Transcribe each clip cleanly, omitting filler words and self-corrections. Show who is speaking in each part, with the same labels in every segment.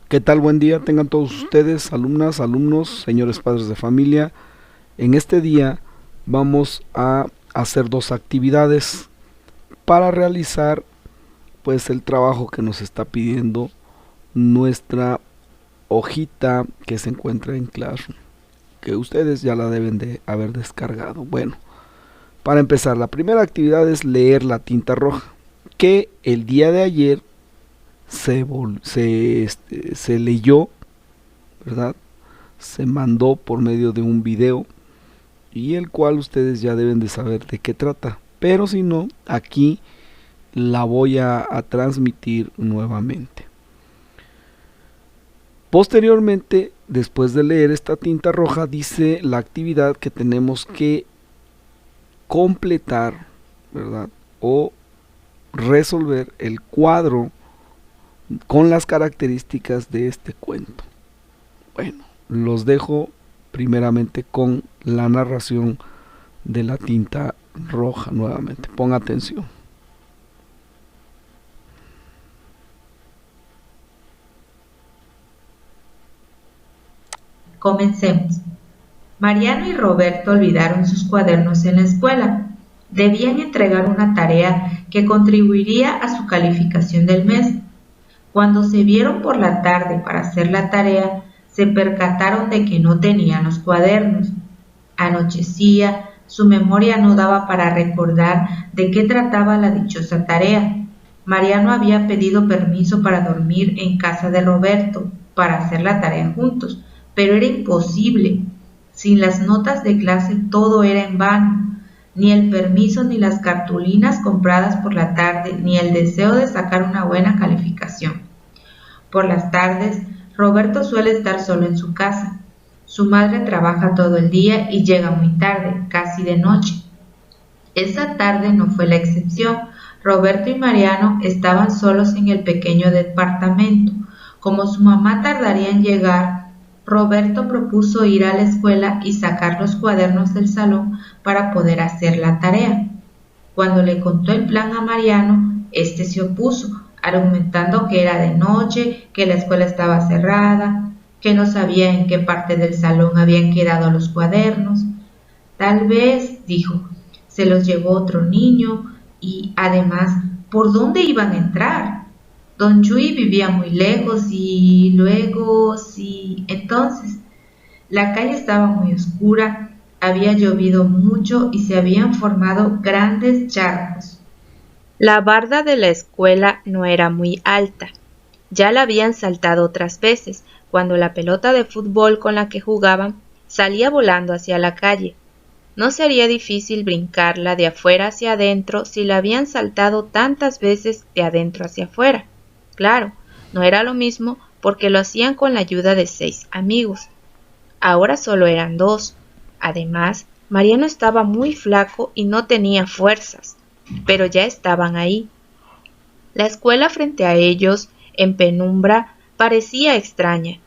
Speaker 1: ¿Qué tal? Buen día tengan todos ustedes, alumnas, alumnos, señores padres de familia. En este día vamos a hacer dos actividades para realizar pues el trabajo que nos está pidiendo nuestra hojita que se encuentra en Classroom, que ustedes ya la deben de haber descargado. Bueno, para empezar, la primera actividad es leer la tinta roja, que el día de ayer se leyó, ¿verdad? Se mandó por medio de un video y el cual ustedes ya deben de saber de qué trata. Pero si no, aquí la voy a transmitir nuevamente. Posteriormente, después de leer esta tinta roja, dice la actividad que tenemos que completar, ¿verdad? O resolver el cuadro con las características de este cuento. Bueno, los dejo primeramente con la narración de la tinta roja nuevamente. Ponga atención.
Speaker 2: Comencemos. Mariano y Roberto olvidaron sus cuadernos en la escuela. Debían entregar una tarea que contribuiría a su calificación del mes. Cuando se vieron por la tarde para hacer la tarea, se percataron de que no tenían los cuadernos. Anochecía, su memoria no daba para recordar de qué trataba la dichosa tarea. Mariano había pedido permiso para dormir en casa de Roberto, para hacer la tarea juntos, pero era imposible. Sin las notas de clase todo era en vano. Ni el permiso, ni las cartulinas compradas por la tarde, ni el deseo de sacar una buena calificación. Por las tardes, Roberto suele estar solo en su casa. Su madre trabaja todo el día y llega muy tarde, casi de noche. Esa tarde no fue la excepción. Roberto y Mariano estaban solos en el pequeño departamento. Como su mamá tardaría en llegar, Roberto propuso ir a la escuela y sacar los cuadernos del salón para poder hacer la tarea. Cuando le contó el plan a Mariano, este se opuso, argumentando que era de noche, que la escuela estaba cerrada, que no sabía en qué parte del salón habían quedado los cuadernos. Tal vez, dijo, se los llevó otro niño y, además, ¿por dónde iban a entrar? Don Chuy vivía muy lejos y luego, sí, entonces, la calle estaba muy oscura, había llovido mucho y se habían formado grandes charcos. La barda de la escuela no era muy alta. Ya la habían saltado otras veces, cuando la pelota de fútbol con la que jugaban salía volando hacia la calle. No sería difícil brincarla de afuera hacia adentro si la habían saltado tantas veces de adentro hacia afuera. Claro, no era lo mismo porque lo hacían con la ayuda de 6 amigos. Ahora solo eran 2. Además, Mariano estaba muy flaco y no tenía fuerzas, pero ya estaban ahí. La escuela frente a ellos, en penumbra, parecía extraña.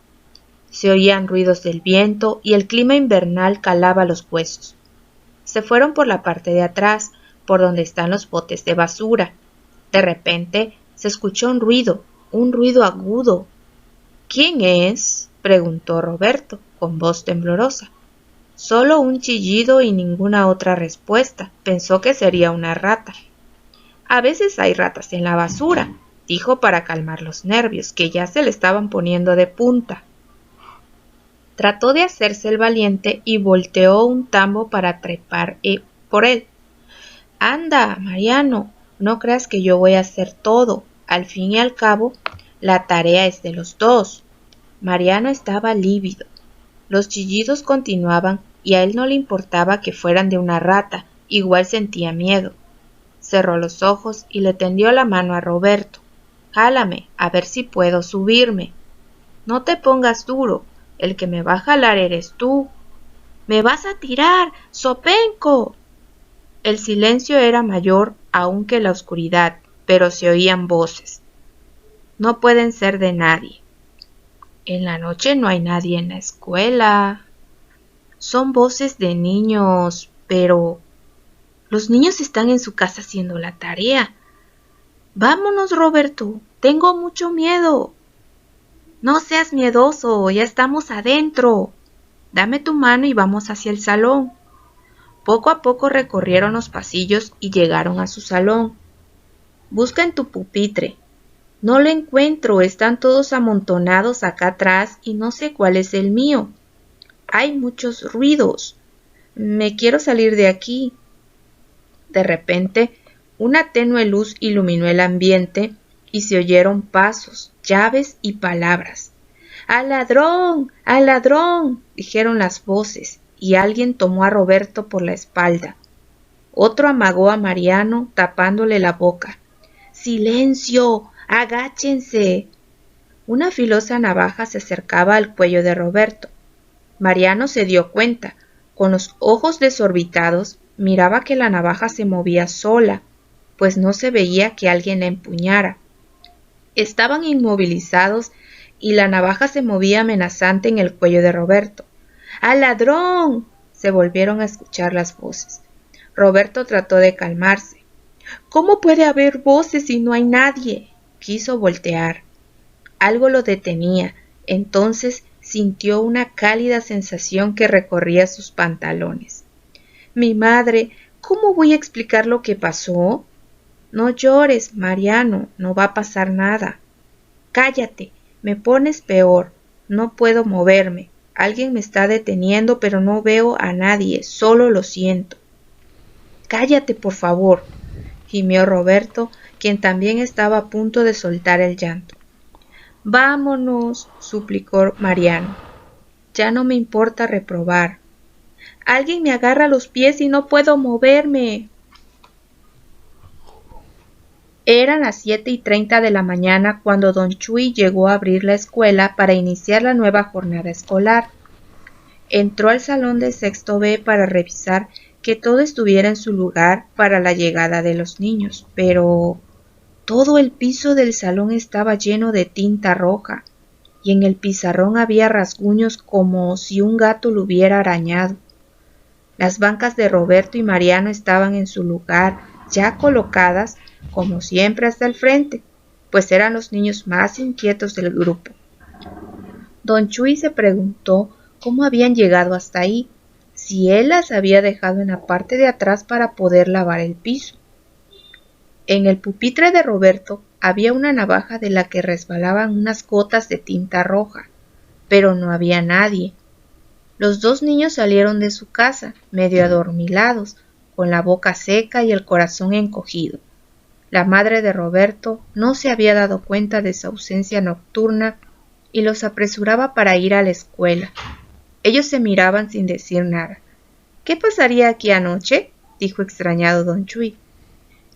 Speaker 2: Se oían ruidos del viento y el clima invernal calaba los huesos. Se fueron por la parte de atrás, por donde están los botes de basura. De repente se escuchó un ruido agudo. ¿Quién es?, preguntó Roberto, con voz temblorosa. Solo un chillido y ninguna otra respuesta. Pensó que sería una rata. A veces hay ratas en la basura, dijo para calmar los nervios, que ya se le estaban poniendo de punta. Trató de hacerse el valiente y volteó un tambo para trepar por él. Anda, Mariano, no creas que yo voy a hacer todo. Al fin y al cabo, la tarea es de los 2. Mariano estaba lívido. Los chillidos continuaban y a él no le importaba que fueran de una rata, igual sentía miedo. Cerró los ojos y le tendió la mano a Roberto. Jálame, a ver si puedo subirme. No te pongas duro, el que me va a jalar eres tú. ¡Me vas a tirar, Zopenco! El silencio era mayor aún que la oscuridad, pero se oían voces. No pueden ser de nadie. En la noche no hay nadie en la escuela. Son voces de niños, pero los niños están en su casa haciendo la tarea. Vámonos, Roberto, tengo mucho miedo. No seas miedoso, ya estamos adentro. Dame tu mano y vamos hacia el salón. Poco a poco recorrieron los pasillos y llegaron a su salón. Busca en tu pupitre. No lo encuentro, están todos amontonados acá atrás y no sé cuál es el mío. Hay muchos ruidos. Me quiero salir de aquí. De repente, una tenue luz iluminó el ambiente y se oyeron pasos, llaves y palabras. ¡Al ladrón! ¡Al ladrón!, dijeron las voces, y alguien tomó a Roberto por la espalda. Otro amagó a Mariano tapándole la boca. ¡Silencio! ¡Agáchense! Una filosa navaja se acercaba al cuello de Roberto. Mariano se dio cuenta. Con los ojos desorbitados, miraba que la navaja se movía sola, pues no se veía que alguien la empuñara. Estaban inmovilizados y la navaja se movía amenazante en el cuello de Roberto. ¡Al ladrón!, se volvieron a escuchar las voces. Roberto trató de calmarse. ¿Cómo puede haber voces si no hay nadie? Quiso voltear. Algo lo detenía. Entonces sintió una cálida sensación que recorría sus pantalones. Mi madre, ¿cómo voy a explicar lo que pasó? No llores, Mariano, no va a pasar nada. Cállate, me pones peor. No puedo moverme. Alguien me está deteniendo, pero no veo a nadie, solo lo siento. Cállate, por favor, gimió Roberto, quien también estaba a punto de soltar el llanto. Vámonos, suplicó Mariano. Ya no me importa reprobar. Alguien me agarra los pies y no puedo moverme. Eran las 7:30 de la mañana cuando don Chuy llegó a abrir la escuela para iniciar la nueva jornada escolar. Entró al salón de sexto B para revisar que todo estuviera en su lugar para la llegada de los niños, pero todo el piso del salón estaba lleno de tinta roja y en el pizarrón había rasguños como si un gato lo hubiera arañado. Las bancas de Roberto y Mariano estaban en su lugar, ya colocadas, como siempre, hasta el frente, pues eran los niños más inquietos del grupo. Don Chuy se preguntó cómo habían llegado hasta ahí, si él las había dejado en la parte de atrás para poder lavar el piso. En el pupitre de Roberto había una navaja de la que resbalaban unas gotas de tinta roja, pero no había nadie. Los dos niños salieron de su casa, medio adormilados, con la boca seca y el corazón encogido. La madre de Roberto no se había dado cuenta de su ausencia nocturna y los apresuraba para ir a la escuela. Ellos se miraban sin decir nada. ¿Qué pasaría aquí anoche?, dijo extrañado don Chuy.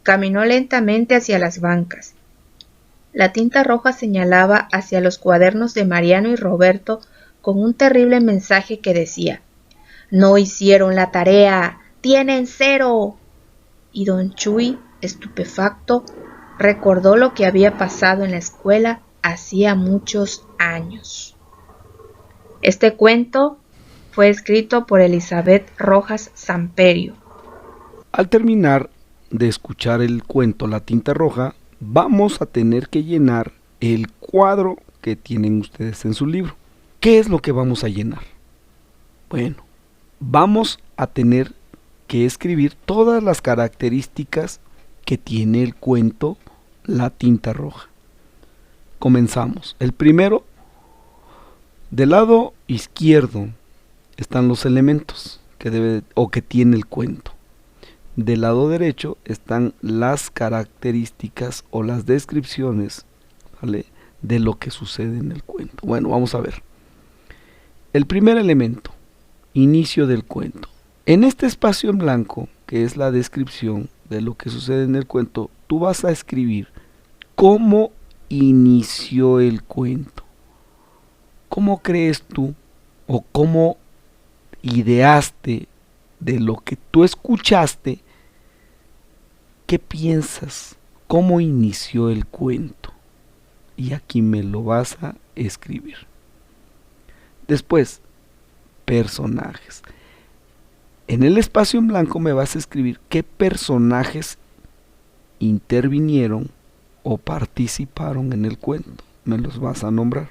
Speaker 2: Caminó lentamente hacia las bancas. La tinta roja señalaba hacia los cuadernos de Mariano y Roberto con un terrible mensaje que decía: «No hicieron la tarea, tienen 0». Y don Chuy, estupefacto, recordó lo que había pasado en la escuela hacía muchos años. Este cuento fue escrito por Elizabeth Rojas Samperio.
Speaker 1: Al terminar de escuchar el cuento La tinta roja, vamos a tener que llenar el cuadro que tienen ustedes en su libro. ¿Qué es lo que vamos a llenar? Bueno, vamos a tener que escribir todas las características que tiene el cuento La tinta roja. Comenzamos. El primero, del lado izquierdo están los elementos que tiene el cuento. Del lado derecho están las características o las descripciones, ¿vale?, de lo que sucede en el cuento. Bueno, vamos a ver. El primer elemento, inicio del cuento. En este espacio en blanco, que es la descripción de lo que sucede en el cuento, tú vas a escribir cómo inició el cuento. ¿Cómo crees tú o cómo ideaste de lo que tú escuchaste? ¿Qué piensas? ¿Cómo inició el cuento? Y aquí me lo vas a escribir. Después, personajes. En el espacio en blanco me vas a escribir qué personajes intervinieron o participaron en el cuento. Me los vas a nombrar.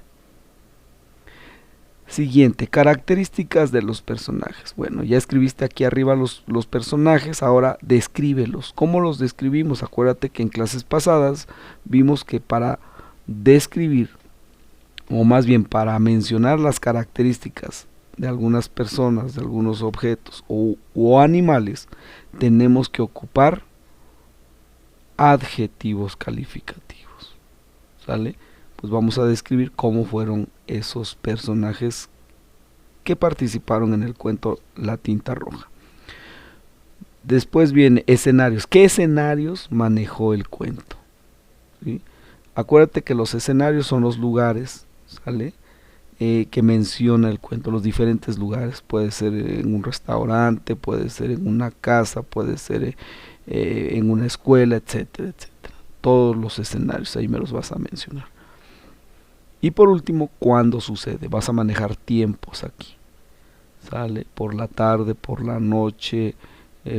Speaker 1: Siguiente, características de los personajes. Bueno, ya escribiste aquí arriba los personajes, ahora descríbelos. ¿Cómo los describimos? Acuérdate que en clases pasadas vimos que para describir, o más bien para mencionar las características de algunas personas, de algunos objetos o animales, tenemos que ocupar adjetivos calificativos. ¿Sale? Pues vamos a describir cómo fueron esos personajes que participaron en el cuento La tinta roja. Después viene escenarios. ¿Qué escenarios manejó el cuento? ¿Sí? Acuérdate que los escenarios son los lugares, ¿sale? Que menciona el cuento, los diferentes lugares. Puede ser en un restaurante, puede ser en una casa, puede ser en una escuela, etcétera, etcétera. Todos los escenarios, ahí me los vas a mencionar. Y por último, ¿cuándo sucede? Vas a manejar tiempos aquí. ¿Sale? Por la tarde, por la noche,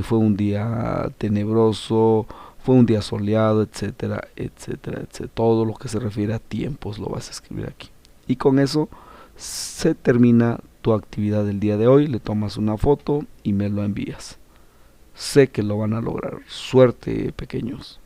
Speaker 1: fue un día tenebroso, fue un día soleado, etcétera, etcétera, etcétera. Todo lo que se refiere a tiempos lo vas a escribir aquí. Y con eso se termina tu actividad del día de hoy. Le tomas una foto y me lo envías. Sé que lo van a lograr. Suerte, pequeños.